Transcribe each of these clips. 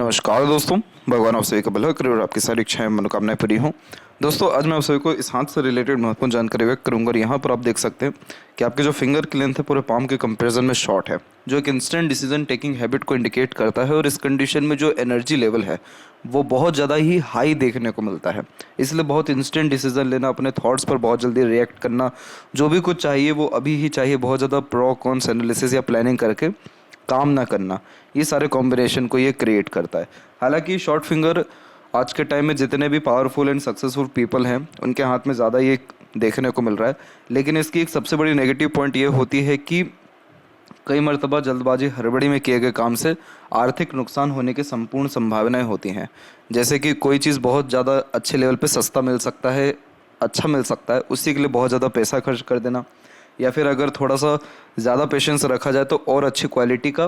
नमस्कार दोस्तों, भगवान आप सभी का भला करे और आपकी सारी इच्छाएं मनोकामनाएं पूरी हों। दोस्तों, आज मैं आप सभी को इस हाथ से रिलेटेड महत्वपूर्ण जानकारी व्यक्त करूंगा और यहाँ पर आप देख सकते हैं कि आपके जो फिंगर की लेंथ है पूरे पाम के कंपैरिजन में शॉर्ट है, जो एक इंस्टेंट डिसीजन टेकिंग हैबिट को इंडिकेट करता है। और इस कंडीशन में जो एनर्जी लेवल है वो बहुत ज़्यादा ही हाई देखने को मिलता है। इसलिए बहुत इंस्टेंट डिसीजन लेना, अपने थॉट्स पर बहुत जल्दी रिएक्ट करना, जो भी कुछ चाहिए वो अभी ही चाहिए, बहुत ज़्यादा प्रो कॉन्स एनालिसिस या प्लानिंग करके काम ना करना, ये सारे कॉम्बिनेशन को ये क्रिएट करता है। हालांकि शॉर्ट फिंगर आज के टाइम में जितने भी पावरफुल एंड सक्सेसफुल पीपल हैं उनके हाथ में ज़्यादा ये देखने को मिल रहा है। लेकिन इसकी एक सबसे बड़ी नेगेटिव पॉइंट ये होती है कि कई मरतबा जल्दबाजी हड़बड़ी में किए गए काम से आर्थिक नुकसान होने की संपूर्ण संभावनाएं होती हैं। जैसे कि कोई चीज़ बहुत ज़्यादा अच्छे लेवल पे सस्ता मिल सकता है, अच्छा मिल सकता है, उसी के लिए बहुत ज़्यादा पैसा खर्च कर देना, या फिर अगर थोड़ा सा ज़्यादा पेशेंस रखा जाए तो और अच्छी क्वालिटी का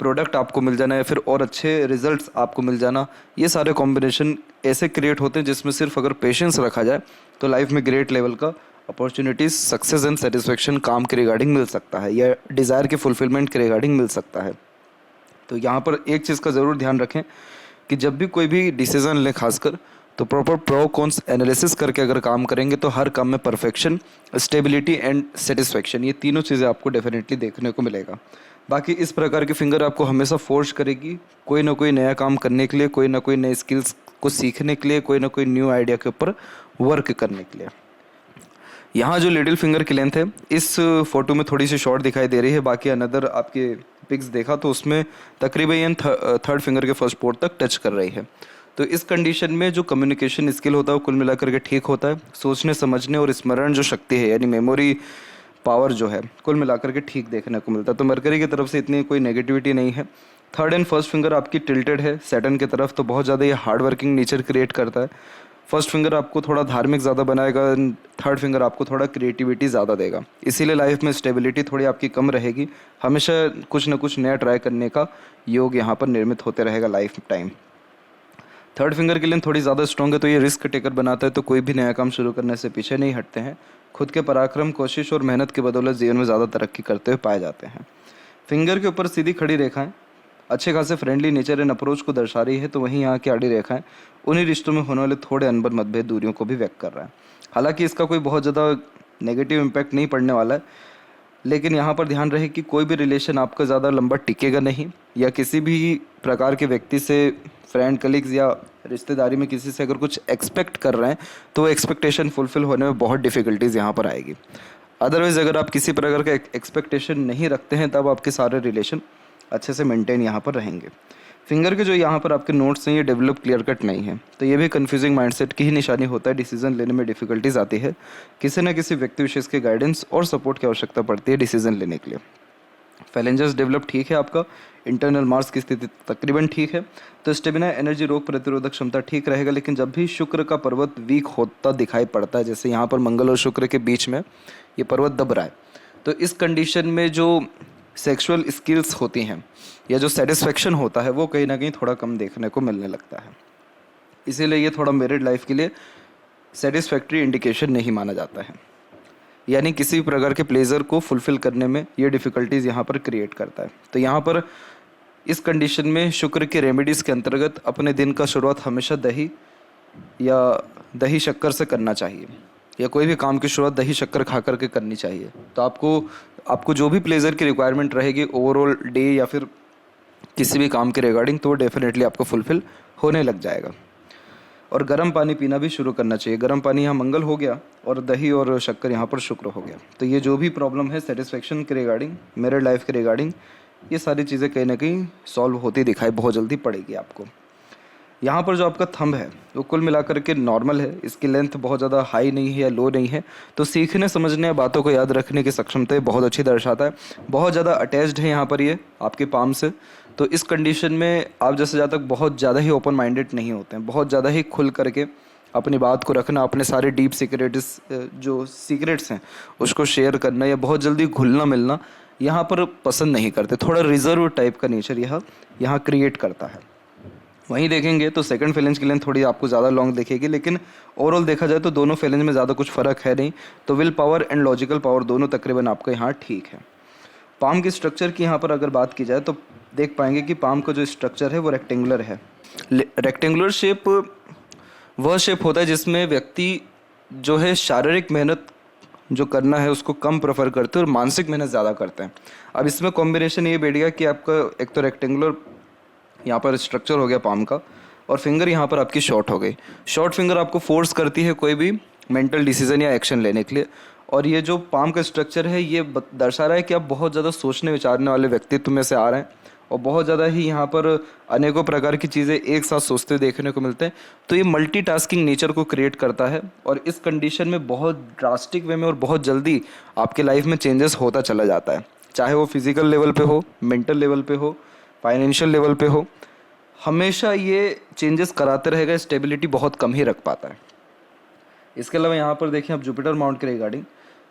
प्रोडक्ट आपको मिल जाना, या फिर और अच्छे रिजल्ट्स आपको मिल जाना। ये सारे कॉम्बिनेशन ऐसे क्रिएट होते हैं जिसमें सिर्फ अगर पेशेंस रखा जाए तो लाइफ में ग्रेट लेवल का अपॉर्चुनिटीज, सक्सेस एंड सेटिस्फेक्शन काम के रिगार्डिंग मिल सकता है, या डिज़ायर के फुलफिलमेंट के रिगार्डिंग मिल सकता है। तो यहाँ पर एक चीज़ का ज़रूर ध्यान रखें कि जब भी कोई भी डिसीज़न लें खासकर, तो प्रॉपर प्रो कॉन्स एनालिसिस करके अगर काम करेंगे तो हर काम में परफेक्शन, स्टेबिलिटी एंड सेटिस्फेक्शन, ये तीनों चीज़ें आपको डेफिनेटली देखने को मिलेगा। बाकी इस प्रकार की फिंगर आपको हमेशा फोर्स करेगी कोई ना कोई नया काम करने के लिए, कोई ना कोई नए स्किल्स को सीखने के लिए, कोई ना कोई न्यू आइडिया के ऊपर वर्क करने के लिए। यहाँ जो लिटिल फिंगर की लेंथ है इस फोटो में थोड़ी सी शॉर्ट दिखाई दे रही है, बाकी अनदर आपके पिक्स देखा तो उसमें तकरीबन थर्ड फिंगर के फर्स्ट पोर्ट तक टच कर रही है। तो इस कंडीशन में जो कम्युनिकेशन स्किल होता है वो कुल मिलाकर के ठीक होता है। सोचने समझने और स्मरण जो शक्ति है यानी मेमोरी पावर जो है कुल मिलाकर के ठीक देखने को मिलता है। तो मरकरी की तरफ से इतनी कोई नेगेटिविटी नहीं है। थर्ड एंड फर्स्ट फिंगर आपकी टिल्टेड है सैटर्न की तरफ, तो बहुत ज़्यादा ये हार्ड वर्किंग नेचर क्रिएट करता है। फर्स्ट फिंगर आपको थोड़ा धार्मिक ज़्यादा बनाएगा, थर्ड फिंगर आपको थोड़ा क्रिएटिविटी ज़्यादा देगा। इसीलिए लाइफ में स्टेबिलिटी थोड़ी आपकी कम रहेगी, हमेशा कुछ ना कुछ नया ट्राई करने का योग यहाँ पर निर्मित होते रहेगा लाइफ टाइम। थर्ड फिंगर की लेंथ थोड़ी ज़्यादा स्ट्रॉन्ग है तो ये रिस्क टेकर बनाता है, तो कोई भी नया काम शुरू करने से पीछे नहीं हटते हैं। खुद के पराक्रम, कोशिश और मेहनत की बदौलत जीवन में ज़्यादा तरक्की करते हुए पाए जाते हैं। फिंगर के ऊपर सीधी खड़ी रेखाएं अच्छे खासे फ्रेंडली नेचर एंड अप्रोच को दर्शा रही है, तो वहीं यहाँ की आड़ी रेखाएं उन्हीं रिश्तों में होने वाले थोड़े अनबन मतभेद दूरियों को भी व्यक्त कर रहा है। हालांकि इसका कोई बहुत ज़्यादा नेगेटिव इम्पैक्ट नहीं पड़ने वाला है, लेकिन यहाँ पर ध्यान रहे कि कोई भी रिलेशन आपका ज़्यादा लंबा टिकेगा नहीं, या किसी भी प्रकार के व्यक्ति से, फ्रेंड, कलीग्स या रिश्तेदारी में किसी से अगर कुछ एक्सपेक्ट कर रहे हैं तो वो एक्सपेक्टेशन फुलफिल होने में बहुत डिफ़िकल्टीज़ यहाँ पर आएगी। अदरवाइज़ अगर आप किसी प्रकार का एक्सपेक्टेशन नहीं रखते हैं तब आपके सारे रिलेशन अच्छे से मेंटेन यहाँ पर रहेंगे। फिंगर के जो यहाँ पर आपके नोट्स हैं ये डेवलप क्लियर कट नहीं है, तो ये भी कन्फ्यूजिंग माइंडसेट की ही निशानी होता है। डिसीजन लेने में डिफ़िकल्टीज आती है, किसी न किसी व्यक्ति विशेष के गाइडेंस और सपोर्ट की आवश्यकता पड़ती है डिसीजन लेने के लिए। फैलेंजर्स डेवलप ठीक है, आपका इंटरनल मार्स की स्थिति तकरीबन ठीक है, तो स्टेमिना, एनर्जी, रोग प्रतिरोधक क्षमता ठीक रहेगा। लेकिन जब भी शुक्र का पर्वत वीक होता दिखाई पड़ता है, जैसे यहाँ पर मंगल और शुक्र के बीच में ये पर्वत दब रहा है, तो इस कंडीशन में जो सेक्सुअल स्किल्स होती हैं या जो सेटिस्फेक्शन होता है वो कहीं ना कहीं थोड़ा कम देखने को मिलने लगता है। इसीलिए ये थोड़ा मैरिड लाइफ के लिए सेटिस्फैक्ट्री इंडिकेशन नहीं माना जाता है, यानी किसी भी प्रकार के प्लेजर को फुलफिल करने में ये डिफ़िकल्टीज़ यहाँ पर क्रिएट करता है। तो यहाँ पर इस कंडीशन में शुक्र के रेमेडीज़ के अंतर्गत अपने दिन का शुरुआत हमेशा दही या दही शक्कर से करना चाहिए, या कोई भी काम की शुरुआत दही शक्कर खा करके करनी चाहिए। तो आपको जो भी प्लेजर की रिक्वायरमेंट रहेगी ओवरऑल डे या फिर किसी भी काम के रिगार्डिंग, तो डेफिनेटली आपको फुलफिल होने लग जाएगा। और गर्म पानी पीना भी शुरू करना चाहिए। गर्म पानी यहाँ मंगल हो गया और दही और शक्कर यहाँ पर शुक्र हो गया। तो ये जो भी प्रॉब्लम है सेटिस्फेक्शन के रिगार्डिंग, मैरिड लाइफ के रिगार्डिंग, ये सारी चीज़ें कहीं ना कहीं सॉल्व होती दिखाई बहुत जल्दी पड़ेगी आपको। यहाँ पर जो आपका थंब है वो कुल मिलाकर के नॉर्मल है, इसकी लेंथ बहुत ज़्यादा हाई नहीं है या लो नहीं है, तो सीखने समझने या बातों को याद रखने की सक्षमता बहुत अच्छी दर्शाता है। बहुत ज़्यादा अटैच्ड है यहाँ पर ये आपके पाम से, तो इस कंडीशन में आप जैसे ज़्यादा बहुत ज़्यादा ही ओपन माइंडेड नहीं होते हैं। बहुत ज़्यादा ही खुल करके अपनी बात को रखना, अपने सारे डीप जो सीक्रेट्स हैं उसको शेयर करना, या बहुत जल्दी घुलना मिलना यहाँ पर पसंद नहीं करते। थोड़ा रिजर्व टाइप का नेचर यहाँ क्रिएट करता है। वहीं देखेंगे तो सेकंड फेलेंज की लेंथ थोड़ी आपको ज़्यादा लॉन्ग दिखेगी, लेकिन ओवरऑल देखा जाए तो दोनों फेलेंज में ज़्यादा कुछ फ़र्क है नहीं। तो will power and logical power दोनों तकरीबन आपका यहाँ ठीक है। पाम की स्ट्रक्चर की यहाँ पर अगर बात की जाए तो देख पाएंगे कि पाम का जो स्ट्रक्चर है वो रेक्टेंगुलर है। रेक्टेंगुलर शेप वह शेप होता है जिसमें व्यक्ति जो है शारीरिक मेहनत जो करना है उसको कम प्रेफर करते हैं और मानसिक मेहनत ज़्यादा करते हैं। अब इसमें कॉम्बिनेशन ये बैठ गया कि आपका एक तो रेक्टेंगुलर यहाँ पर स्ट्रक्चर हो गया पाम का, और फिंगर यहाँ पर आपकी शॉर्ट हो गई। शॉर्ट फिंगर आपको फोर्स करती है कोई भी मेंटल डिसीजन या एक्शन लेने के लिए। और ये जो पाम का स्ट्रक्चर है ये दर्शा रहा है कि आप बहुत ज़्यादा सोचने विचारने वाले व्यक्तित्व में से आ रहे हैं और बहुत ज़्यादा ही यहाँ पर अनेकों प्रकार की चीज़ें एक साथ सोचते हुए देखने को मिलते हैं। तो ये मल्टीटास्किंग नेचर को क्रिएट करता है और इस कंडीशन में बहुत ड्रास्टिक वे में और बहुत जल्दी आपके लाइफ में चेंजेस होता चला जाता है, चाहे वो फिजिकल लेवल पे हो, मेंटल लेवल पे हो, फाइनेंशियल लेवल पे हो, हमेशा ये चेंजेस कराते रहेगा, स्टेबिलिटी बहुत कम ही रख पाता है। इसके अलावा यहाँ पर देखें आप जुपिटर माउंट के रिगार्डिंग,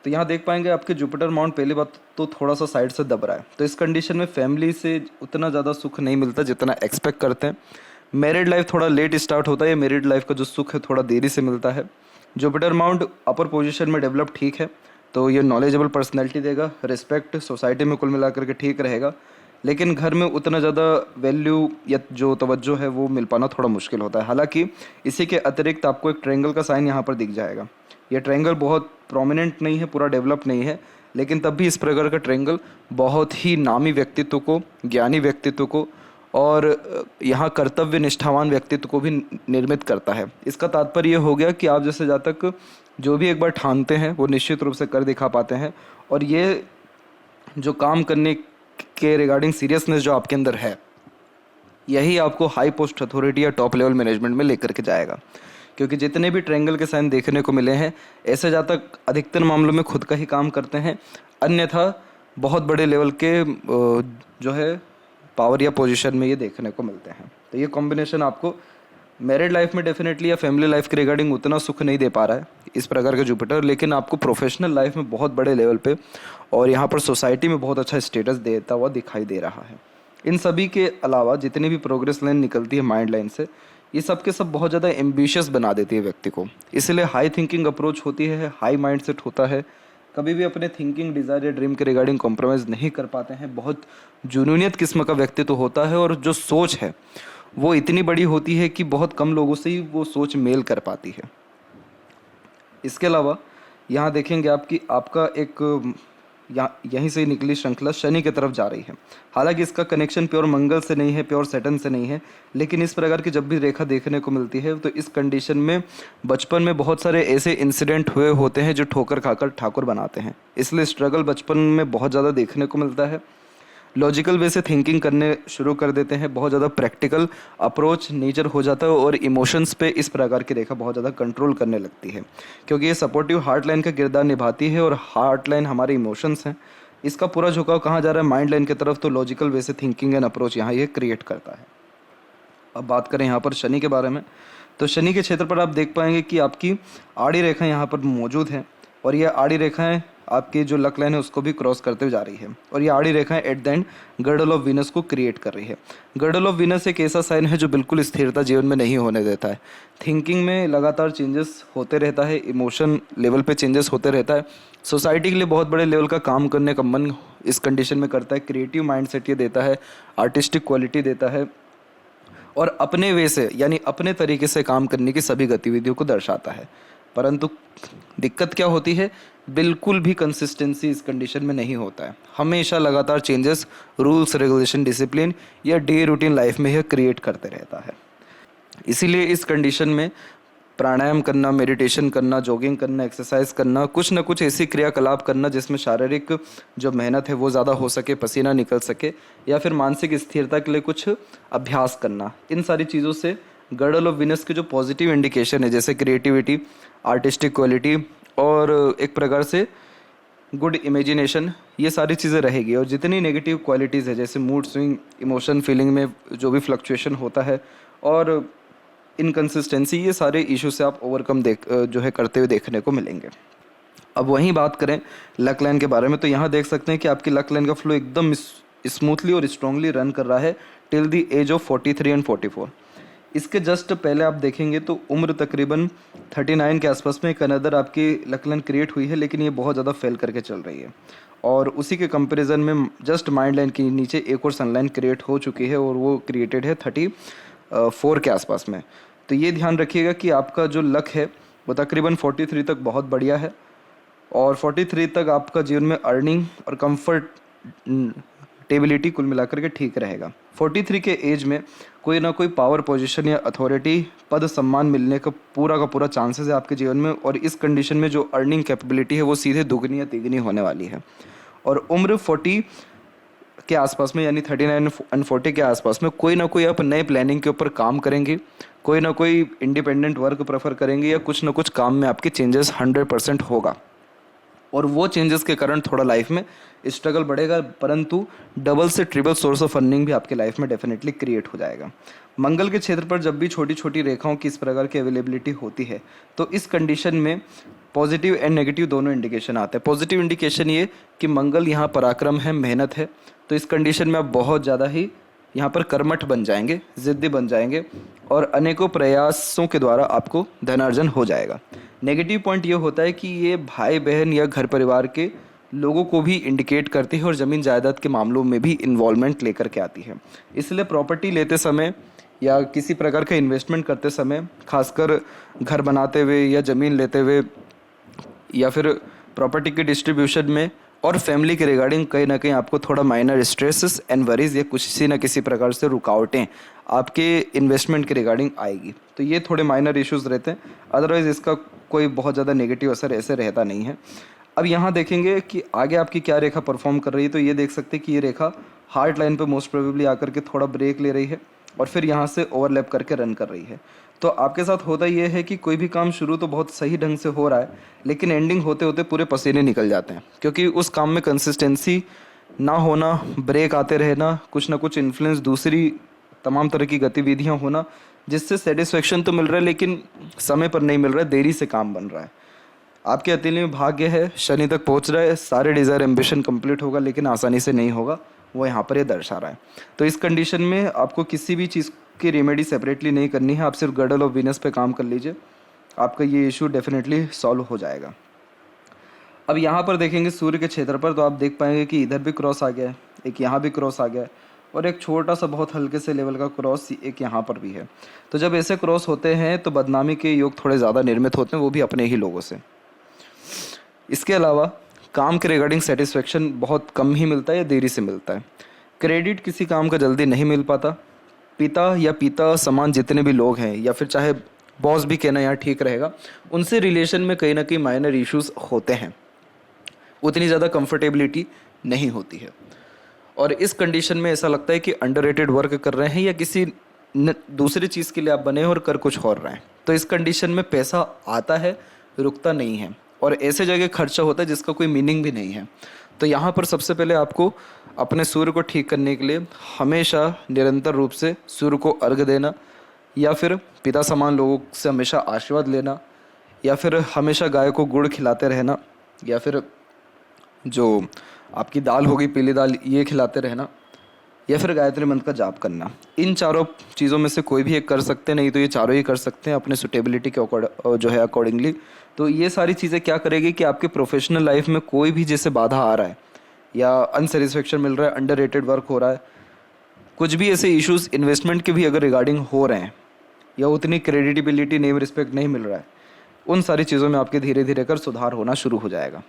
तो यहाँ देख पाएंगे आपके जुपिटर माउंट पहली बात तो थोड़ा सा साइड से दब रहा है, तो इस कंडीशन में फैमिली से उतना ज़्यादा सुख नहीं मिलता जितना एक्सपेक्ट करते हैं। मैरिड लाइफ थोड़ा लेट स्टार्ट होता है, मैरिड लाइफ का जो सुख है थोड़ा देरी से मिलता है। जुपिटर माउंट अपर पोजीशन में डेवलप ठीक है तो ये नॉलेजेबल पर्सनैलिटी देगा, रिस्पेक्ट सोसाइटी में कुल मिलाकर के ठीक रहेगा, लेकिन घर में उतना ज़्यादा वैल्यू या जो तवज्जो है वो मिल पाना थोड़ा मुश्किल होता है। हालांकि इसी के अतिरिक्त आपको एक ट्रायंगल का साइन यहाँ पर दिख जाएगा। ये ट्रायंगल बहुत प्रोमिनेंट नहीं है, पूरा डेवलप नहीं है, लेकिन तब भी इस प्रकार का ट्रायंगल बहुत ही नामी व्यक्तित्व को, ज्ञानी व्यक्तित्व को और यहाँ कर्तव्य निष्ठावान व्यक्तित्व को भी निर्मित करता है। इसका तात्पर्य ये हो गया कि आप जैसे जातक जो भी एक बार ठानते हैं वो निश्चित रूप से कर दिखा पाते हैं, और ये जो काम करने के रिगार्डिंग सीरियसनेस जो आपके अंदर है यही आपको हाई पोस्ट अथॉरिटी या टॉप लेवल मैनेजमेंट में लेकर के जाएगा। क्योंकि जितने भी ट्रायंगल के साइन देखने को मिले हैं ऐसे जातक अधिकतर मामलों में खुद का ही काम करते हैं, अन्यथा बहुत बड़े लेवल के जो है पावर या पोजीशन में ये देखने को मिलते हैं। तो ये कॉम्बिनेशन आपको मैरिड लाइफ में डेफिनेटली या फैमिली लाइफ के रिगार्डिंग उतना सुख नहीं दे पा रहा है इस प्रकार का जुपिटर, लेकिन आपको प्रोफेशनल लाइफ में बहुत बड़े लेवल पे और यहाँ पर सोसाइटी में बहुत अच्छा स्टेटस देता हुआ दिखाई दे रहा है। इन सभी के अलावा जितनी भी प्रोग्रेस लाइन निकलती है माइंड लाइन से, ये सब के सब बहुत ज़्यादा एम्बिशियस बना देती है व्यक्ति को, इसलिए हाई थिंकिंग अप्रोच होती है, हाई माइंड सेट होता है, कभी भी अपने थिंकिंग डिज़ायर या ड्रीम के रिगार्डिंग कॉम्प्रोमाइज़ नहीं कर पाते हैं, बहुत जुनूनियत किस्म का व्यक्तित्व होता है और जो सोच है वो इतनी बड़ी होती है कि बहुत कम लोगों से ही वो सोच मेल कर पाती है। इसके अलावा यहाँ देखेंगे आपकी आपका एक यहीं से निकली श्रृंखला शनि की तरफ जा रही है। हालांकि इसका कनेक्शन प्योर मंगल से नहीं है, प्योर सैटर्न से नहीं है, लेकिन इस प्रकार की जब भी रेखा देखने को मिलती है तो इस कंडीशन में बचपन में बहुत सारे ऐसे इंसिडेंट हुए होते हैं जो ठोकर खाकर ठाकुर बनाते हैं, इसलिए स्ट्रगल बचपन में बहुत ज़्यादा देखने को मिलता है। लॉजिकल वे से थिंकिंग करने शुरू कर देते हैं, बहुत ज़्यादा प्रैक्टिकल अप्रोच नेचर हो जाता है और इमोशंस पे इस प्रकार की रेखा बहुत ज़्यादा कंट्रोल करने लगती है, क्योंकि ये सपोर्टिव हार्ट लाइन का किरदार निभाती है और हार्ट लाइन हमारे इमोशंस हैं। इसका पूरा झुकाव कहाँ जा रहा है? माइंड लाइन की तरफ, तो लॉजिकल वे से थिंकिंग एंड अप्रोच यहाँ ये क्रिएट करता है। अब बात करें यहाँ पर शनि के बारे में, तो शनि के क्षेत्र पर आप देख पाएंगे कि आपकी आड़ी रेखा यहाँ पर मौजूद है और ये आड़ी रेखाएं आपकी जो लक लाइन है उसको भी क्रॉस करते हुए जा रही है, और ये आड़ी रेखाएं at the end girdle of Venus को क्रिएट कर रही है। गर्डल ऑफ वीनस एक ऐसा साइन है जो बिल्कुल स्थिरता जीवन में नहीं होने देता है, थिंकिंग में लगातार चेंजेस होते रहता है, इमोशन लेवल पे चेंजेस होते रहता है, सोसाइटी के लिए बहुत बड़े लेवल का काम करने का मन इस कंडीशन में करता है, क्रिएटिव माइंड सेट ये देता है, आर्टिस्टिक क्वालिटी देता है और अपने वे से यानी अपने तरीके से काम करने की सभी गतिविधियों को दर्शाता है। परंतु दिक्कत क्या होती है? बिल्कुल भी कंसिस्टेंसी इस कंडीशन में नहीं होता है, हमेशा लगातार चेंजेस रूल्स रेगुलेशन डिसिप्लिन या डे रूटीन लाइफ में यह क्रिएट करते रहता है। इसीलिए इस कंडीशन में प्राणायाम करना, मेडिटेशन करना, जॉगिंग करना, एक्सरसाइज करना, कुछ ना कुछ ऐसी क्रियाकलाप करना जिसमें शारीरिक जो मेहनत है वो ज़्यादा हो सके, पसीना निकल सके, या फिर मानसिक स्थिरता के लिए कुछ अभ्यास करना, इन सारी चीज़ों से गर्डल ऑफ वीनस के जो पॉजिटिव इंडिकेशन है जैसे क्रिएटिविटी, आर्टिस्टिक क्वालिटी और एक प्रकार से गुड इमेजिनेशन, ये सारी चीज़ें रहेगी। और जितनी नेगेटिव क्वालिटीज़ है जैसे मूड स्विंग, इमोशन फीलिंग में जो भी फ्लक्चुएशन होता है और इनकन्सिस्टेंसी, ये सारे इशू से आप ओवरकम जो है करते हुए देखने को मिलेंगे। अब वहीं बात करें लक लाइन के बारे में, तो यहाँ देख सकते हैं कि आपकी लक लाइन का फ्लो एकदम स्मूथली और स्ट्रांगली रन कर रहा है till the age of 43 and 44। इसके जस्ट पहले आप देखेंगे तो उम्र तकरीबन 39 के आसपास में एक अनदर आपकी लक लाइन क्रिएट हुई है, लेकिन ये बहुत ज़्यादा फेल करके चल रही है और उसी के कंपैरिजन में जस्ट माइंड लाइन के नीचे एक और सनलाइन क्रिएट हो चुकी है और वो क्रिएटेड है 34 के आसपास में। तो ये ध्यान रखिएगा कि आपका जो लक है वो तकरीबन 43 तक बहुत बढ़िया है और 43 तक आपका जीवन में अर्निंग और कंफर्टेबिलिटी कुल मिलाकर के ठीक रहेगा। 43 के एज में कोई ना कोई पावर पोजीशन या अथॉरिटी पद सम्मान मिलने का पूरा चांसेस है आपके जीवन में और इस कंडीशन में जो अर्निंग कैपेबिलिटी है वो सीधे दुगनी या तिगनी होने वाली है। और उम्र 40 के आसपास में यानी 39 एंड 40 के आसपास में कोई ना कोई आप नए प्लानिंग के ऊपर काम करेंगे, कोई ना कोई इंडिपेंडेंट वर्क प्रेफर करेंगे या कुछ ना कुछ काम में आपके चेंजेस 100% होगा और वो चेंजेस के कारण थोड़ा लाइफ में स्ट्रगल बढ़ेगा, परंतु डबल से ट्रिपल सोर्स ऑफ अर्निंग भी आपके लाइफ में डेफिनेटली क्रिएट हो जाएगा। मंगल के क्षेत्र पर जब भी छोटी छोटी रेखाओं की इस प्रकार की अवेलेबिलिटी होती है तो इस कंडीशन में पॉजिटिव एंड नेगेटिव दोनों इंडिकेशन आते हैं। पॉजिटिव इंडिकेशन ये कि मंगल यहाँ पराक्रम है, मेहनत है, तो इस कंडीशन में आप बहुत ज़्यादा ही यहाँ पर कर्मठ बन जाएंगे, ज़िद्दी बन जाएंगे और अनेकों प्रयासों के द्वारा आपको धनार्जन हो जाएगा। नेगेटिव पॉइंट ये होता है कि ये भाई बहन या घर परिवार के लोगों को भी इंडिकेट करती है और ज़मीन जायदाद के मामलों में भी इन्वॉल्वमेंट लेकर के आती है। इसलिए प्रॉपर्टी लेते समय या किसी प्रकार का इन्वेस्टमेंट करते समय, खासकर घर बनाते हुए या ज़मीन लेते हुए या फिर प्रॉपर्टी के डिस्ट्रीब्यूशन में और फैमिली के रिगार्डिंग कहीं ना कहीं आपको थोड़ा माइनर स्ट्रेसेस एंड वरीज या किसी न किसी प्रकार से रुकावटें आपके इन्वेस्टमेंट के रिगार्डिंग आएगी। तो ये थोड़े माइनर इश्यूज रहते हैं, अदरवाइज इसका कोई बहुत ज़्यादा नेगेटिव असर ऐसे रहता नहीं है। अब यहाँ देखेंगे कि आगे आपकी क्या रेखा परफॉर्म कर रही है, तो ये देख सकते हैं कि ये रेखा हार्ट लाइन पे मोस्ट प्रोबेबली आकर के थोड़ा ब्रेक ले रही है और फिर यहाँ से ओवरलैप करके रन कर रही है। तो आपके साथ होता ये है कि कोई भी काम शुरू तो बहुत सही ढंग से हो रहा है लेकिन एंडिंग होते होते पूरे पसीने निकल जाते हैं, क्योंकि उस काम में कंसिस्टेंसी ना होना, ब्रेक आते रहना, कुछ ना कुछ इन्फ्लुएंस दूसरी तमाम तरह की गतिविधियां होना, जिससे सेटिस्फेक्शन तो मिल रहा है लेकिन समय पर नहीं मिल रहा है, देरी से काम बन रहा है। आपके अतीत में भाग्य है, शनि तक पहुंच रहा है, सारे डिज़ायर एम्बिशन कंप्लीट होगा लेकिन आसानी से नहीं होगा, वो यहाँ पर ये दर्शा रहा है। तो इस कंडीशन में आपको किसी भी चीज़ की रेमेडी सेपरेटली नहीं करनी है, आप सिर्फ गडल ऑफ वीनस पे काम कर लीजिए, आपका ये इशू डेफिनेटली सॉल्व हो जाएगा। अब यहाँ पर देखेंगे सूर्य के क्षेत्र पर, तो आप देख पाएंगे कि इधर भी क्रॉस आ गया है, एक यहाँ भी क्रॉस आ गया है और एक छोटा सा बहुत हल्के से लेवल का क्रॉस एक यहाँ पर भी है। तो जब ऐसे क्रॉस होते हैं तो बदनामी के योग थोड़े ज़्यादा निर्मित होते हैं, वो भी अपने ही लोगों से। इसके अलावा काम के रिगार्डिंग सेटिस्फेक्शन बहुत कम ही मिलता है या देरी से मिलता है। क्रेडिट किसी काम का जल्दी नहीं मिल पाता। पिता या पिता समान जितने भी लोग हैं या फिर चाहे बॉस भी कहना यहाँ ठीक रहेगा, उनसे रिलेशन में कहीं ना कहीं माइनर इश्यूज होते हैं, उतनी ज़्यादा कंफर्टेबिलिटी नहीं होती है और इस कंडीशन में ऐसा लगता है कि अंडररेटेड वर्क कर रहे हैं या किसी दूसरी चीज़ के लिए आप बने और कर कुछ और रहे हैं। तो इस कंडीशन में पैसा आता है, रुकता नहीं है और ऐसे जगह खर्चा होता है जिसका कोई मीनिंग भी नहीं है। तो यहाँ पर सबसे पहले आपको अपने सूर्य को ठीक करने के लिए हमेशा निरंतर रूप से सूर्य को अर्घ्य देना या फिर पिता समान लोगों से हमेशा आशीर्वाद लेना या फिर हमेशा गाय को गुड़ खिलाते रहना या फिर जो आपकी दाल होगी पीली दाल ये खिलाते रहना या फिर गायत्री मंत्र का जाप करना। इन चारों चीज़ों में से कोई भी एक कर सकते हैं, नहीं तो ये चारों ही कर सकते हैं अपने सुटेबिलिटी के जो है अकॉर्डिंगली। तो ये सारी चीज़ें क्या करेगी कि आपके प्रोफेशनल लाइफ में कोई भी जैसे बाधा आ रहा है या अनसेटिस्फेक्शन मिल रहा है, अंडररेटेड वर्क हो रहा है, कुछ भी ऐसे इश्यूज इन्वेस्टमेंट के भी अगर रिगार्डिंग हो रहे हैं या उतनी क्रेडिटिबिलिटी नेम रिस्पेक्ट नहीं मिल रहा है, उन सारी चीज़ों में आपके धीरे धीरे कर सुधार होना शुरू हो जाएगा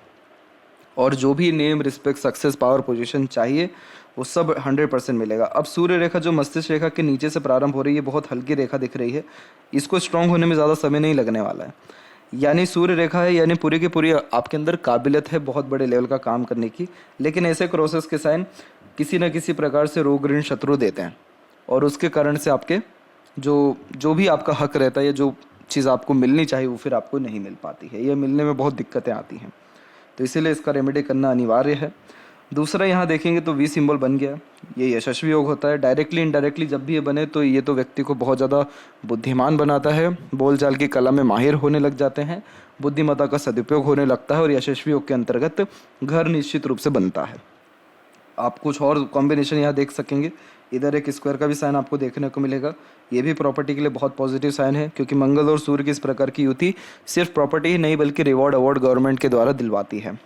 और जो भी name respect success power position चाहिए वो सब 100% मिलेगा। अब सूर्य रेखा जो मस्तिष्क रेखा के नीचे से प्रारंभ हो रही है, बहुत हल्की रेखा दिख रही है, इसको स्ट्रांग होने में ज़्यादा समय नहीं लगने वाला है। यानी सूर्य रेखा है यानी पूरी की पूरी आपके अंदर काबिलियत है बहुत बड़े लेवल का काम करने की, लेकिन ऐसे क्रॉसेस के साइन किसी न किसी प्रकार से रोग ऋण शत्रु देते हैं और उसके कारण से आपके जो भी आपका हक रहता है या जो चीज़ आपको मिलनी चाहिए वो फिर आपको नहीं मिल पाती है, या मिलने में बहुत दिक्कतें आती हैं। तो इसीलिए इसका रेमेडी करना अनिवार्य है। दूसरा यहाँ देखेंगे तो वी सिंबल बन गया, ये यशस्वी योग होता है। डायरेक्टली इनडायरेक्टली जब भी ये बने तो ये तो व्यक्ति को बहुत ज़्यादा बुद्धिमान बनाता है, बोलचाल की कला में माहिर होने लग जाते हैं, बुद्धिमत्ता का सदुपयोग होने लगता है और यशस्वी योग के अंतर्गत घर निश्चित रूप से बनता है। आप कुछ और कॉम्बिनेशन यहाँ देख सकेंगे, इधर एक स्क्वायर का भी साइन आपको देखने को मिलेगा, ये भी प्रॉपर्टी के लिए बहुत पॉजिटिव साइन है क्योंकि मंगल और सूर्य की इस प्रकार की युति सिर्फ प्रॉपर्टी ही नहीं बल्कि रिवॉर्ड अवार्ड गवर्नमेंट के द्वारा दिलवाती है।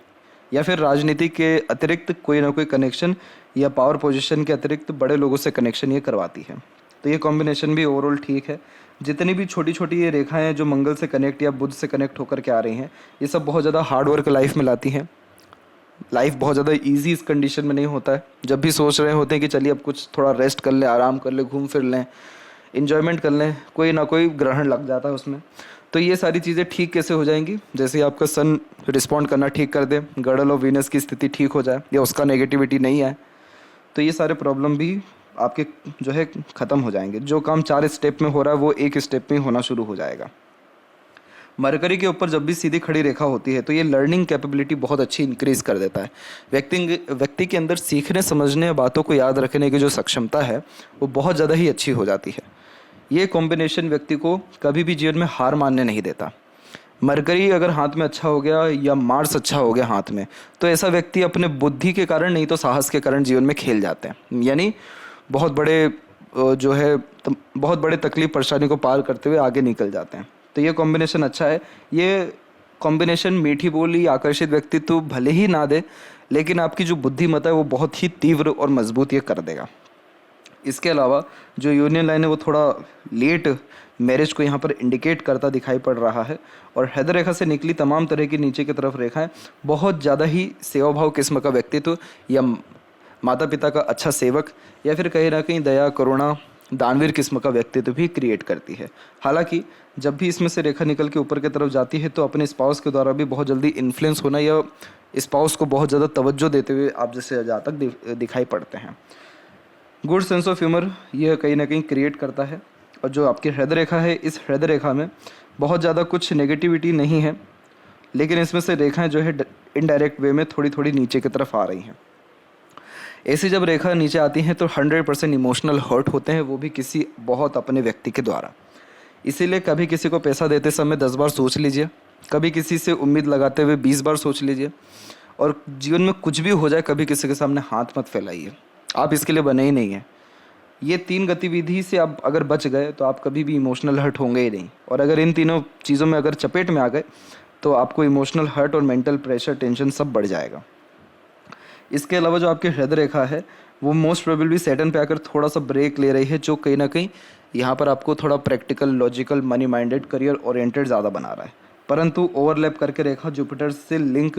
या फिर राजनीति के अतिरिक्त कोई ना कोई कनेक्शन या पावर पोजीशन के अतिरिक्त बड़े लोगों से कनेक्शन ये करवाती है। तो ये कॉम्बिनेशन भी ओवरऑल ठीक है। जितनी भी छोटी छोटी ये रेखाएं हैं जो मंगल से कनेक्ट या बुध से कनेक्ट होकर के आ रही हैं, ये सब बहुत ज़्यादा हार्ड वर्क लाइफ में लाती हैं। लाइफ बहुत ज़्यादा इजी इस कंडीशन में नहीं होता है। जब भी सोच रहे होते हैं कि चलिए अब कुछ थोड़ा रेस्ट कर लें, आराम कर लें, घूम फिर लें, इन्जॉयमेंट कर लें, कोई ना कोई ग्रहण लग जाता है उसमें। तो ये सारी चीज़ें ठीक कैसे हो जाएंगी? जैसे ही आपका सन रिस्पॉन्ड करना ठीक कर दे, गर्डल और वीनस की स्थिति ठीक हो जाए या उसका नेगेटिविटी नहीं आए, तो ये सारे प्रॉब्लम भी आपके जो है ख़त्म हो जाएंगे। जो काम 4 स्टेप में हो रहा है वो 1 स्टेप में होना शुरू हो जाएगा। मरकरी के ऊपर जब भी सीधी खड़ी रेखा होती है तो ये लर्निंग कैपेबिलिटी बहुत अच्छी इंक्रीज़ कर देता है। व्यक्ति के अंदर सीखने, समझने, बातों को याद रखने की जो सक्षमता है वो बहुत ज़्यादा ही अच्छी हो जाती है। ये कॉम्बिनेशन व्यक्ति को कभी भी जीवन में हार मानने नहीं देता। मरकरी अगर हाथ में अच्छा हो गया या मार्स अच्छा हो गया हाथ में, तो ऐसा व्यक्ति अपने बुद्धि के कारण नहीं तो साहस के कारण जीवन में खेल जाते हैं, यानी बहुत बड़े जो है बहुत बड़े तकलीफ परेशानी को पार करते हुए आगे निकल जाते हैं। तो ये कॉम्बिनेशन अच्छा है। ये कॉम्बिनेशन मीठी बोली, आकर्षित व्यक्तित्व भले ही ना दे, लेकिन आपकी जो बुद्धिमत्ता है वो बहुत ही तीव्र और मजबूत ये कर देगा। इसके अलावा जो यूनियन लाइन है वो थोड़ा लेट मैरिज को यहाँ पर इंडिकेट करता दिखाई पड़ रहा है। और हृदय रेखा से निकली तमाम तरह की नीचे की तरफ रेखाएं बहुत ज़्यादा ही सेवा भाव किस्म का व्यक्तित्व या माता पिता का अच्छा सेवक या फिर कहीं ना कहीं दया, करुणा, दानवीर किस्म का व्यक्तित्व भी क्रिएट करती है। हालांकि जब भी इसमें से रेखा निकल के ऊपर की तरफ जाती है तो अपने स्पाउस के द्वारा भी बहुत जल्दी इन्फ्लुएंस होना या स्पाउस को बहुत ज़्यादा तवज्जो देते हुए आप जैसे जातक दिखाई पड़ते हैं। गुड सेंस ऑफ ह्यूमर यह कहीं ना कहीं क्रिएट करता है। और जो आपकी हृदय रेखा है, इस हृदय रेखा में बहुत ज़्यादा कुछ नेगेटिविटी नहीं है, लेकिन इसमें से रेखाएं जो है इनडायरेक्ट वे में थोड़ी थोड़ी नीचे की तरफ आ रही हैं। ऐसी जब रेखा नीचे आती हैं तो 100% इमोशनल हर्ट होते हैं, वो भी किसी बहुत अपने व्यक्ति के द्वारा। इसीलिए कभी किसी को पैसा देते समय 10 बार सोच लीजिए, कभी किसी से उम्मीद लगाते हुए 20 बार सोच लीजिए, और जीवन में कुछ भी हो जाए कभी किसी के सामने हाथ मत फैलाइए। आप इसके लिए बने ही नहीं हैं। ये 3 गतिविधि से आप अगर बच गए तो आप कभी भी इमोशनल हर्ट होंगे ही नहीं। और अगर इन तीनों चीज़ों में अगर चपेट में आ गए तो आपको इमोशनल हर्ट और मेंटल प्रेशर, टेंशन सब बढ़ जाएगा। इसके अलावा जो आपकी हृदय रेखा है वो मोस्ट प्रोबेबली सैटर्न पे आकर थोड़ा सा ब्रेक ले रही है, जो कहीं ना कहीं यहाँ पर आपको थोड़ा practical, logical, money minded, career oriented ज़्यादा बना रहा है। परंतु ओवरलैप करके रेखा जुपिटर से लिंक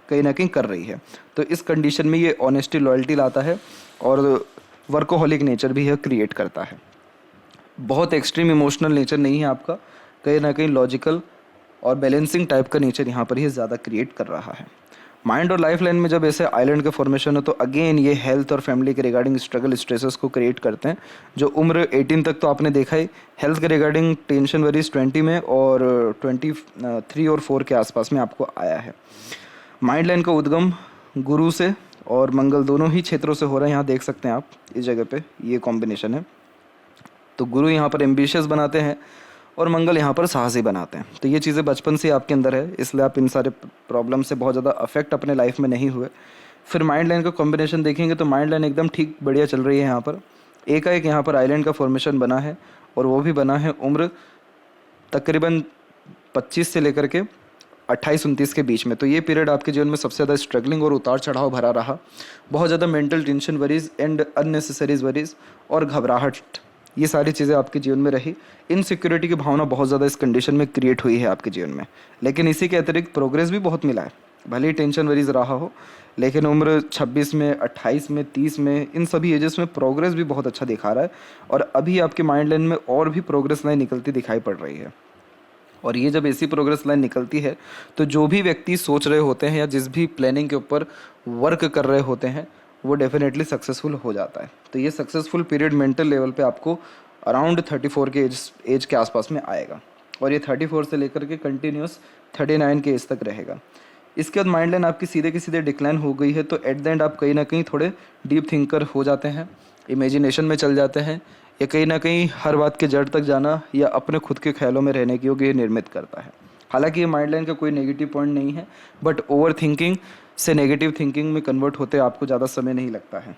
कहीं ना कहीं कर रही है, तो इस कंडीशन में ये ऑनेस्टी, लॉयल्टी लाता है और वर्कोहॉलिक नेचर भी यह क्रिएट करता है। बहुत एक्सट्रीम इमोशनल नेचर नहीं है आपका, कहीं ना कहीं लॉजिकल और बैलेंसिंग टाइप का नेचर यहाँ पर ही ज़्यादा क्रिएट कर रहा है। माइंड और लाइफ लाइन में जब ऐसे आइलैंड का फॉर्मेशन हो तो अगेन ये हेल्थ और फैमिली के रिगार्डिंग स्ट्रगल, स्ट्रेसेस को क्रिएट करते हैं। जो उम्र 18 तक तो आपने देखा ही, हेल्थ के रिगार्डिंग टेंशन वरीज 20 में और 23 और 4 के आसपास में आपको आया है। माइंड लाइन का उद्गम गुरु से और मंगल दोनों ही क्षेत्रों से हो रहा है। यहाँ देख सकते हैं आप इस जगह पे ये कॉम्बिनेशन है। तो गुरु यहाँ पर एम्बिशियस बनाते हैं और मंगल यहाँ पर साहसी बनाते हैं। तो ये चीज़ें बचपन से आपके अंदर है, इसलिए आप इन सारे प्रॉब्लम से बहुत ज़्यादा अफेक्ट अपने लाइफ में नहीं हुए। फिर माइंड लाइन का कॉम्बिनेशन देखेंगे तो माइंड लाइन एकदम ठीक बढ़िया चल रही है। यहाँ पर एकाएक यहाँ पर आइलैंड का फॉर्मेशन बना है और वो भी बना है उम्र तकरीबन 25 से लेकर के 28-29 के बीच में। तो ये पीरियड आपके जीवन में सबसे ज़्यादा स्ट्रगलिंग और उतार चढ़ाव भरा रहा। बहुत ज़्यादा mental tension worries and unnecessaries worries और घबराहट, ये सारी चीज़ें आपके जीवन में रही। इनसिक्योरिटी की भावना बहुत ज़्यादा इस कंडीशन में क्रिएट हुई है आपके जीवन में। लेकिन इसी के अतिरिक्त प्रोग्रेस भी बहुत मिला है, भले ही टेंशन वरीज रहा हो, लेकिन उम्र 26 में, 28 में, 30 में, इन सभी एजेस में प्रोग्रेस भी बहुत अच्छा दिखा रहा है। और अभी आपके माइंड लाइन में और भी प्रोग्रेस लाइन निकलती दिखाई पड़ रही है। और ये जब ऐसी प्रोग्रेस लाइन निकलती है तो जो भी व्यक्ति सोच रहे होते हैं या जिस भी प्लानिंग के ऊपर वर्क कर रहे होते हैं वो डेफिनेटली सक्सेसफुल हो जाता है। तो ये सक्सेसफुल पीरियड मेंटल लेवल पे आपको अराउंड 34 के एज के आसपास में आएगा और ये 34 से लेकर के कंटिन्यूस 39 के एज तक रहेगा। इसके बाद माइंड लाइन आपकी सीधे की सीधे डिक्लाइन हो गई है तो एट द एंड आप कहीं ना कहीं थोड़े डीप थिंकर हो जाते हैं, इमेजिनेशन में चल जाते हैं, या कहीं ना कहीं हर बात के जड़ तक जाना या अपने खुद के ख्यालों में रहने की योग्य निर्मित करता है। हालांकि ये माइंड लाइन का कोई नेगेटिव पॉइंट नहीं है, बट ओवर थिंकिंग से नेगेटिव थिंकिंग में कन्वर्ट होते आपको ज़्यादा समय नहीं लगता है।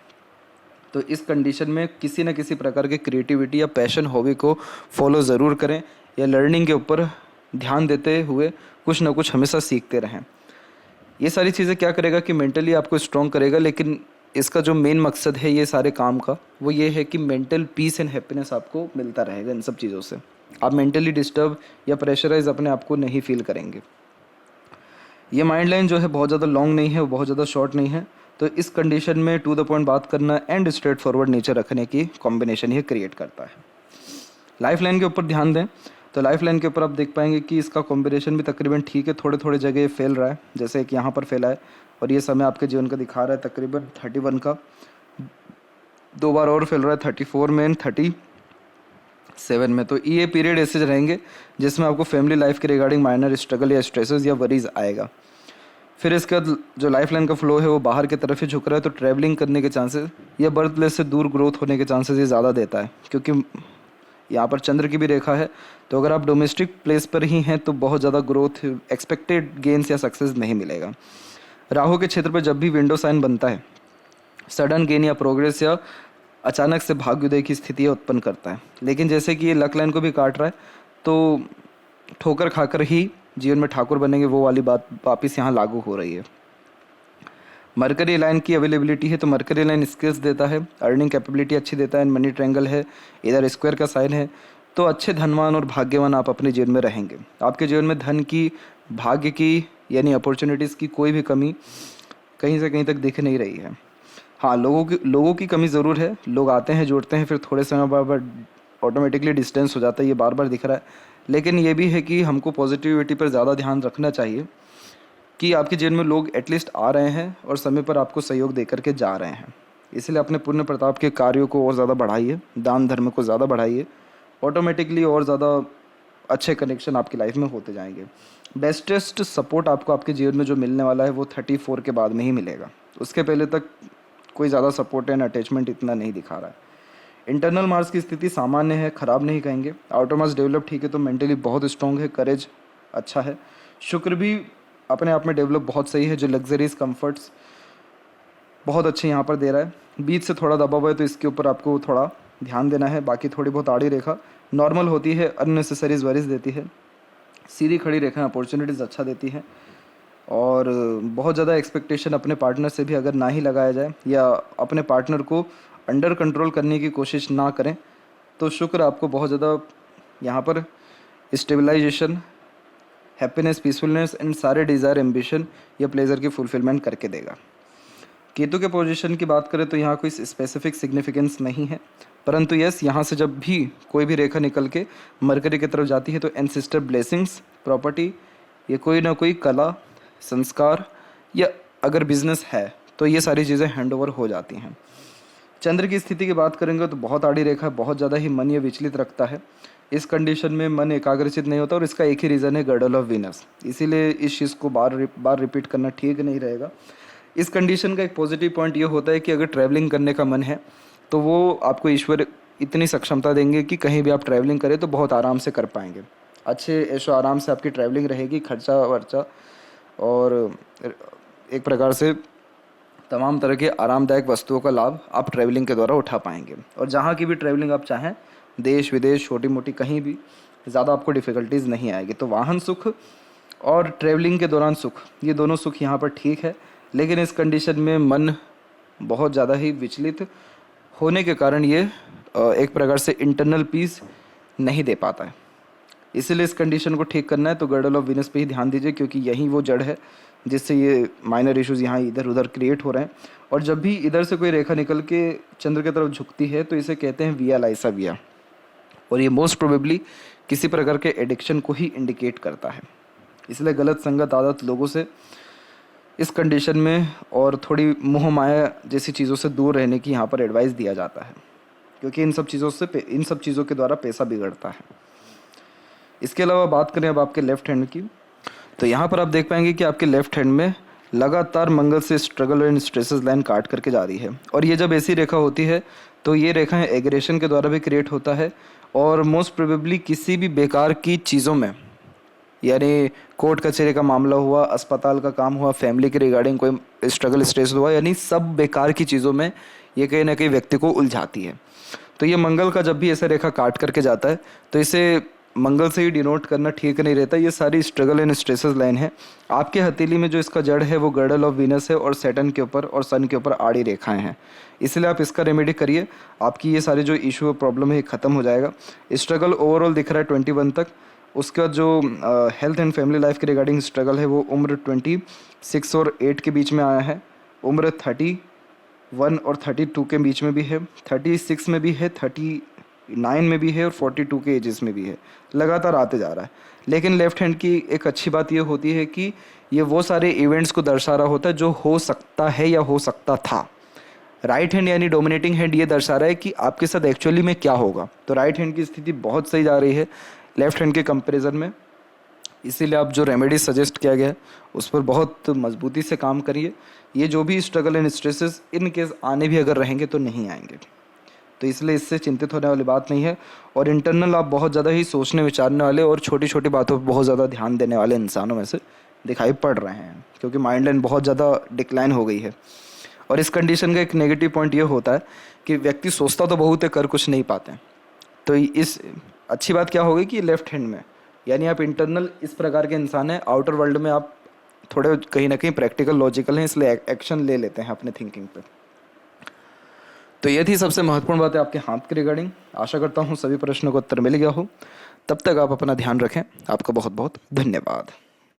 तो इस कंडीशन में किसी न किसी प्रकार के क्रिएटिविटी या पैशन, हॉबी को फॉलो ज़रूर करें या लर्निंग के ऊपर ध्यान देते हुए कुछ ना कुछ हमेशा सीखते रहें। ये सारी चीज़ें क्या करेगा कि मेंटली आपको स्ट्रॉन्ग करेगा, लेकिन इसका जो मेन मकसद है ये सारे काम का, वो ये है कि मेंटल पीस एंड हैप्पीनेस आपको मिलता रहेगा इन सब चीज़ों से। आप मेंटली डिस्टर्ब या प्रेशराइज अपने आप को नहीं फील करेंगे। ये माइंड लाइन जो है बहुत ज़्यादा लॉन्ग नहीं है, वो बहुत ज़्यादा शॉर्ट नहीं है। तो इस कंडीशन में टू द पॉइंट बात करना एंड स्ट्रेट फॉरवर्ड नेचर रखने की कॉम्बिनेशन ये क्रिएट करता है। लाइफ लाइन के ऊपर ध्यान दें तो लाइफ लाइन के ऊपर आप देख पाएंगे कि इसका कॉम्बिनेशन भी तकरीबन ठीक है, थोड़े थोड़े जगह फैल रहा है, जैसे कि यहाँ पर फैला है और ये समय आपके जीवन का दिखा रहा है तकरीबन 31 का, 2 बार और फैल रहा है 34 में एंड 37 में। तो ये पीरियड ऐसे रहेंगे जिसमें आपको फैमिली लाइफ के रिगार्डिंग माइनर स्ट्रगल या स्ट्रेसेस या वरीज आएगा। फिर इसके बाद जो लाइफ लाइन का फ्लो है वो बाहर की तरफ ही झुक रहा है, तो ट्रैवलिंग करने के चांसेस या बर्थ प्लेस से दूर ग्रोथ होने के चांसेस ये ज़्यादा देता है, क्योंकि यहाँ पर चंद्र की भी रेखा है। तो अगर आप डोमेस्टिक प्लेस पर ही हैं तो बहुत ज़्यादा ग्रोथ, एक्सपेक्टेड गेन्स या सक्सेस नहीं मिलेगा। राहु के क्षेत्र पर जब भी विंडो साइन बनता है, सडन गेन या प्रोग्रेस या अचानक से भाग्योदय की स्थिति उत्पन्न करता है। लेकिन जैसे कि ये लक लाइन को भी काट रहा है, तो ठोकर खाकर ही जीवन में ठाकुर बनेंगे, वो वाली बात वापिस यहाँ लागू हो रही है। मरकरी लाइन की अवेलेबिलिटी है, तो मरकरी लाइन स्किल्स देता है, अर्निंग कैपेबिलिटी अच्छी देता है, मनी ट्रायंगल है, इधर स्क्वायर का साइन है, तो अच्छे धनवान और भाग्यवान आप अपने जीवन में रहेंगे। आपके जीवन में धन की, भाग्य की यानी अपॉर्चुनिटीज़ की कोई भी कमी कहीं से कहीं तक दिख नहीं रही है। हाँ, लोगों की कमी ज़रूर है, लोग आते हैं जुड़ते हैं, फिर थोड़े समय बाद ऑटोमेटिकली डिस्टेंस हो जाता है, ये बार बार दिख रहा है। लेकिन ये भी है कि हमको पॉजिटिविटी पर ज़्यादा ध्यान रखना चाहिए कि आपके जीवन में लोग एटलीस्ट आ रहे हैं और समय पर आपको सहयोग दे करके जा रहे हैं। इसलिए अपने पुण्य प्रताप के कार्यों को और ज़्यादा बढ़ाइए, दान धर्म को ज़्यादा बढ़ाइए, ऑटोमेटिकली और ज़्यादा अच्छे कनेक्शन आपकी लाइफ में होते जाएंगे। बेस्टेस्ट सपोर्ट आपको आपके जीवन में जो मिलने वाला है वो 34 के बाद में ही मिलेगा। उसके पहले तक कोई ज़्यादा सपोर्ट एंड अटैचमेंट इतना नहीं दिखा रहा है। इंटरनल मार्क्स की स्थिति सामान्य है, ख़राब नहीं कहेंगे। आउटर मार्क्स डेवलप ठीक है, तो मेंटली बहुत स्ट्रॉन्ग है, करेज अच्छा है। शुक्र भी अपने आप में डेवलप बहुत सही है, जो लग्जरीज कंफर्ट्स बहुत अच्छे यहाँ पर दे रहा है। बीच से थोड़ा दबा हुआ है, तो इसके ऊपर आपको थोड़ा ध्यान देना है। बाकी थोड़ी बहुत आड़ी रेखा नॉर्मल होती है, अननेसेसरीज वरीज देती है। सीधी खड़ी रेखा अपॉर्चुनिटीज़ अच्छा देती है। और बहुत ज़्यादा एक्सपेक्टेशन अपने पार्टनर से भी अगर ना ही लगाया जाए या अपने पार्टनर को अंडर कंट्रोल करने की कोशिश ना करें, तो शुक्र आपको बहुत ज़्यादा यहाँ पर स्टेबलाइजेशन, हैप्पीनेस, पीसफुलनेस एंड सारे डिज़ायर, एम्बिशन या प्लेजर की फुलफिलमेंट करके देगा। केतु के पोजीशन की बात करें तो यहाँ कोई स्पेसिफिक सिग्निफिकेंस नहीं है, परंतु यस, यहाँ से जब भी कोई भी रेखा निकल के मरकरी की तरफ जाती है तो एंसेस्टर ब्लेसिंग्स, प्रॉपर्टी या कोई ना कोई कला, संस्कार या अगर बिजनेस है तो ये सारी चीज़ें हैंड ओवर हो जाती हैं। चंद्र की स्थिति की बात करेंगे तो बहुत आड़ी रेखा बहुत ज़्यादा ही मन या विचलित रखता है। इस कंडीशन में मन एकाग्रचित नहीं होता और इसका एक ही रीज़न है, गर्डल ऑफ वीनस। इसीलिए इस चीज़ को बार बार रिपीट करना ठीक नहीं रहेगा। इस कंडीशन का एक पॉजिटिव पॉइंट ये होता है कि अगर ट्रैवलिंग करने का मन है तो वो आपको ईश्वर इतनी सक्षमता देंगे कि कहीं भी आप ट्रैवलिंग करें तो बहुत आराम से कर पाएंगे। अच्छे ऐशो आराम से आपकी ट्रैवलिंग रहेगी, खर्चा वर्चा और एक प्रकार से तमाम तरह के आरामदायक वस्तुओं का लाभ आप ट्रैवलिंग के द्वारा उठा पाएंगे। और जहाँ की भी ट्रैवलिंग आप चाहें, देश विदेश, छोटी मोटी, कहीं भी ज़्यादा आपको डिफ़िकल्टीज़ नहीं आएगी। तो वाहन सुख और ट्रैवलिंग के दौरान सुख, ये दोनों सुख यहाँ पर ठीक है। लेकिन इस कंडीशन में मन बहुत ज़्यादा ही विचलित होने के कारण ये एक प्रकार से इंटरनल पीस नहीं दे पाता है। इसीलिए इस कंडीशन को ठीक करना है तो गर्डल ऑफ वीनस पे ही ध्यान दीजिए, क्योंकि यही वो जड़ है जिससे ये माइनर इश्यूज़ यहाँ इधर उधर क्रिएट हो रहे हैं। और जब भी इधर से कोई रेखा निकल के चंद्र की तरफ झुकती है तो इसे कहते हैं विया लाइसा विया, और ये मोस्ट प्रोबेबली किसी प्रकार के एडिक्शन को ही इंडिकेट करता है। इसलिए गलत संगत, आदत, लोगों से इस कंडीशन में और थोड़ी मोह माया जैसी चीज़ों से दूर रहने की यहाँ पर एडवाइस दिया जाता है, क्योंकि इन सब चीज़ों के द्वारा पैसा बिगड़ता है। इसके अलावा बात करें अब आपके लेफ्ट हैंड की, तो यहाँ पर आप देख पाएंगे कि आपके लेफ्ट हैंड में लगातार मंगल से स्ट्रगल एंड स्ट्रेसेस लाइन काट करके जा रही है। और ये जब ऐसी रेखा होती है तो ये रेखाएं एग्रेशन के द्वारा भी क्रिएट होता है, और मोस्ट प्रोबेबली किसी भी बेकार की चीज़ों में, यानी कोर्ट कचहरी का मामला हुआ, अस्पताल का काम हुआ, फैमिली के रिगार्डिंग कोई स्ट्रगल स्ट्रेस हुआ, यानी सब बेकार की चीज़ों में ये कहीं ना कहीं व्यक्ति को उलझाती है। तो ये मंगल का जब भी ऐसा रेखा काट करके जाता है तो इसे मंगल से ही डिनोट करना ठीक नहीं रहता। ये सारी स्ट्रगल एंड स्ट्रेसेस लाइन है। आपके हथेली में जो इसका जड़ है वो गर्डल ऑफ वीनस है और सैटर्न के ऊपर और सन के ऊपर आड़ी रेखाएं हैं। इसलिए आप इसका रेमेडी करिए, आपकी ये सारी जो इशू और प्रॉब्लम है ये ख़त्म हो जाएगा। स्ट्रगल ओवरऑल दिख रहा है 21 तक। उसके बाद जो हेल्थ एंड फैमिली लाइफ के रिगार्डिंग स्ट्रगल है वो उम्र 26 और 8 के बीच में आया है। उम्र 31 और 32 के बीच में भी है, 36 में भी है, 39 में भी है और 42 के एजेस में भी है। लगातार आते जा रहा है। लेकिन लेफ्ट हैंड की एक अच्छी बात ये होती है कि ये वो सारे इवेंट्स को दर्शा रहा होता है जो हो सकता है या हो सकता था। राइट हैंड यानी डोमिनेटिंग हैंड ये दर्शा रहा है कि आपके साथ एक्चुअली में क्या होगा। तो राइट हैंड की स्थिति बहुत सही जा रही है लेफ्ट हैंड के कंपैरिजन में। इसीलिए आप जो रेमेडीज सजेस्ट किया गया है उस पर बहुत मजबूती से काम करिए। ये जो भी struggle and stresses in case आने भी अगर रहेंगे तो नहीं आएंगे, तो इसलिए इससे चिंतित होने वाली बात नहीं है। और इंटरनल आप बहुत ज़्यादा ही सोचने विचारने वाले और छोटी छोटी बातों पर बहुत ज़्यादा ध्यान देने वाले इंसानों में से दिखाई पड़ रहे हैं, क्योंकि माइंड लाइन बहुत ज़्यादा डिक्लाइन हो गई है। और इस कंडीशन का एक नेगेटिव पॉइंट ये होता है कि व्यक्ति सोचता तो बहुत है, कर कुछ नहीं पाते। तो इस अच्छी बात क्या होगी कि लेफ्ट हैंड में यानी आप इंटरनल इस प्रकार के इंसान हैं, आउटर वर्ल्ड में आप थोड़े कहीं ना कहीं प्रैक्टिकल लॉजिकल हैं, इसलिए एक्शन ले लेते हैं अपने थिंकिंग पे। तो ये थी सबसे महत्वपूर्ण बात है आपके हाथ के रिगार्डिंग। आशा करता हूँ सभी प्रश्नों का उत्तर मिल गया हो। तब तक आप अपना ध्यान रखें। आपका बहुत बहुत धन्यवाद।